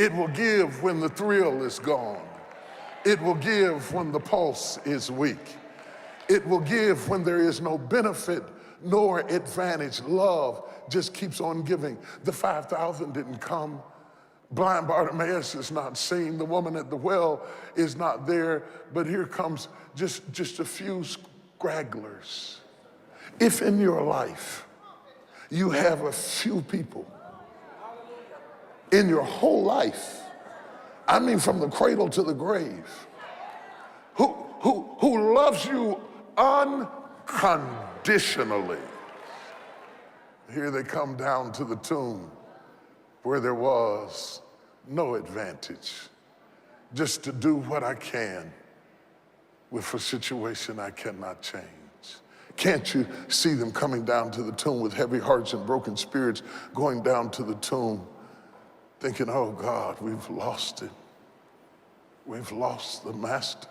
It will give when the thrill is gone. It will give when the pulse is weak. It will give when there is no benefit nor advantage. Love just keeps on giving. The 5,000 didn't come. Blind Bartimaeus is not seen. The woman at the well is not there. But here comes just a few scragglers. If in your life you have a few people in your whole life, I mean from the cradle to the grave, who loves you unconditionally, here they come down to the tomb where there was no advantage, just to do what I can with a situation I cannot change. Can't you see them coming down to the tomb with heavy hearts and broken spirits, going down to the tomb thinking, oh God, we've lost it. We've lost the master.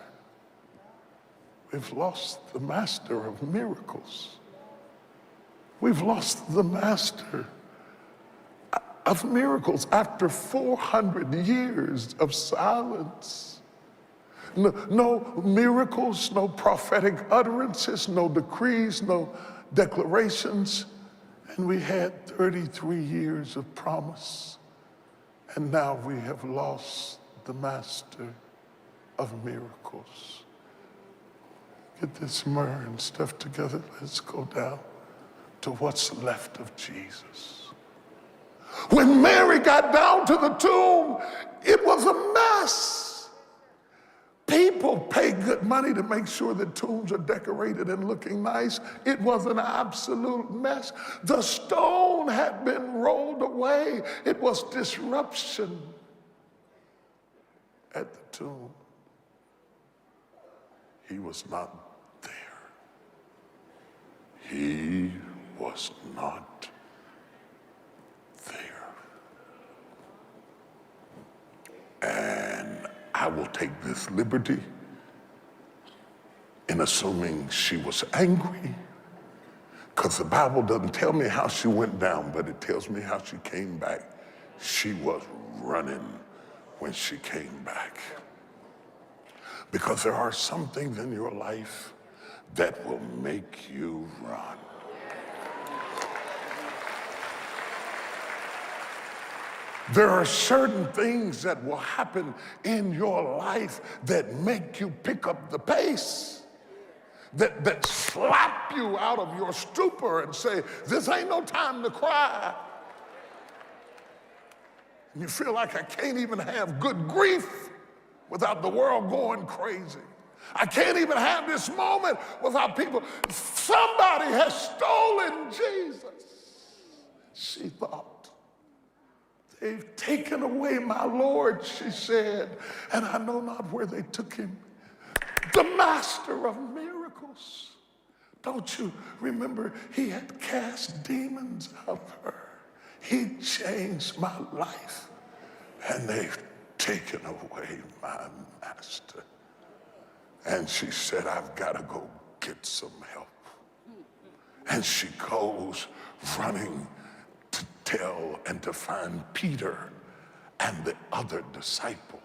We've lost the master of miracles. We've lost the master of miracles after 400 years of silence. No miracles, no prophetic utterances, no decrees, no declarations. And we had 33 years of promise. And now we have lost the master of miracles. Get this myrrh and stuff together. Let's go down to what's left of Jesus. When Mary got down to the tomb, it was a mess. People pay good money to make sure that tombs are decorated and looking nice. It was an absolute mess. The stone had been rolled away. It was disruption at the tomb. He was not there. He was not there. And I will take this liberty in assuming she was angry, because the Bible doesn't tell me how she went down, but it tells me how she came back. She was running when she came back. Because there are some things in your life that will make you run. There are certain things that will happen in your life that make you pick up the pace, that slap you out of your stupor and say, this ain't no time to cry. And you feel like I can't even have good grief without the world going crazy. I can't even have this moment without people. Somebody has stolen Jesus. She thought. They've taken away my Lord, she said, and I know not where they took him. The master of miracles. Don't you remember he had cast demons out of her? He changed my life, and they've taken away my master. And she said, I've got to go get some help. And she goes running to tell and to find Peter and the other disciple.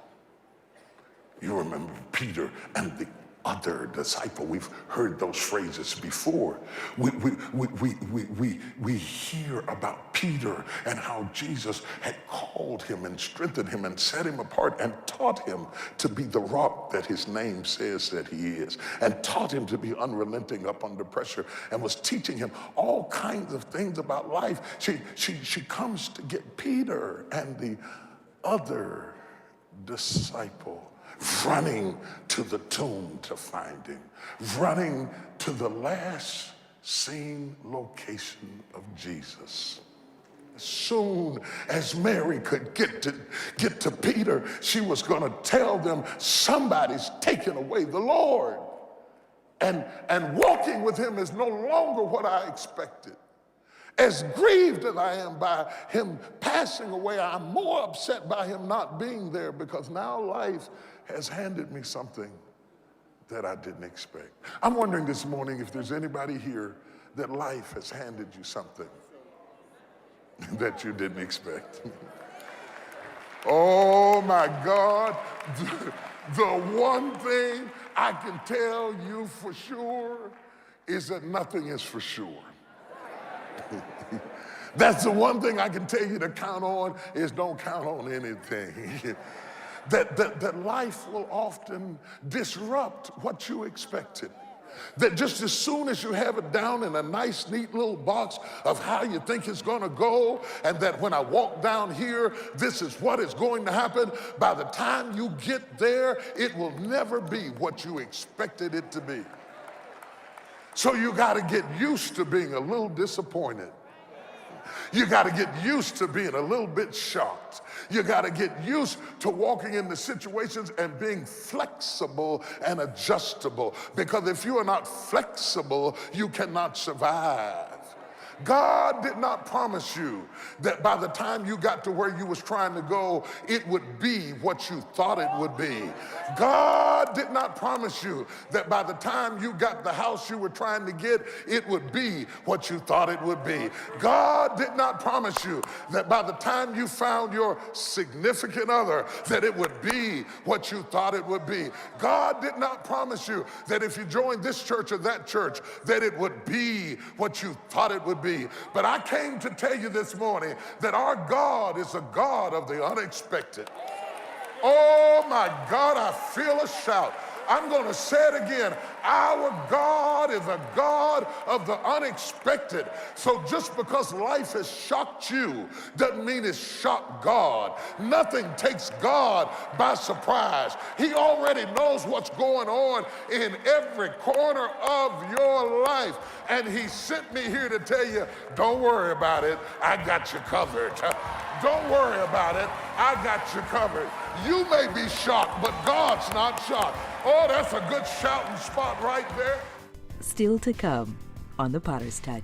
You remember Peter and the other disciple. We've heard those phrases before. We hear about Peter and how Jesus had called him and strengthened him and set him apart and taught him to be the rock that his name says that he is, and taught him to be unrelenting up under pressure, and was teaching him all kinds of things about life. She comes to get Peter and the other disciple, running to the tomb to find him, running to the last seen location of Jesus. As soon as Mary could get to Peter, she was going to tell them, somebody's taken away the Lord. And walking with him is no longer what I expected. As grieved as I am by him passing away, I'm more upset by him not being there, because now life has handed me something that I didn't expect. I'm wondering this morning if there's anybody here that life has handed you something that you didn't expect. Oh my God. The one thing I can tell you for sure is that nothing is for sure. That's the one thing I can tell you to count on is don't count on anything. that life will often disrupt what you expected. That just as soon as you have it down in a nice, neat little box of how you think it's going to go, and that when I walk down here, this is what is going to happen, by the time you get there, it will never be what you expected it to be. So you got to get used to being a little disappointed. You got to get used to being a little bit shocked. You got to get used to walking into situations and being flexible and adjustable. Because if you are not flexible, you cannot survive. God did not promise you that by the time you got to where you was trying to go, it would be what you thought it would be. God did not promise you that by the time you got the house you were trying to get, it would be what you thought it would be. God did not promise you that by the time you found your significant other, that it would be what you thought it would be. God did not promise you that if you joined this church or that church, that it would be what you thought it would be. But I came to tell you this morning that our God is a God of the unexpected. Oh my God, I feel a shout. I'm going to say it again. Our God is a God of the unexpected. So just because life has shocked you doesn't mean it's shocked God. Nothing takes God by surprise. He already knows what's going on in every corner of your life. And he sent me here to tell you, don't worry about it. I got you covered. Don't worry about it. I got you covered. You may be shocked, but God's not shocked. Oh, that's a good shouting spot right there. Still to come on The Potter's Touch.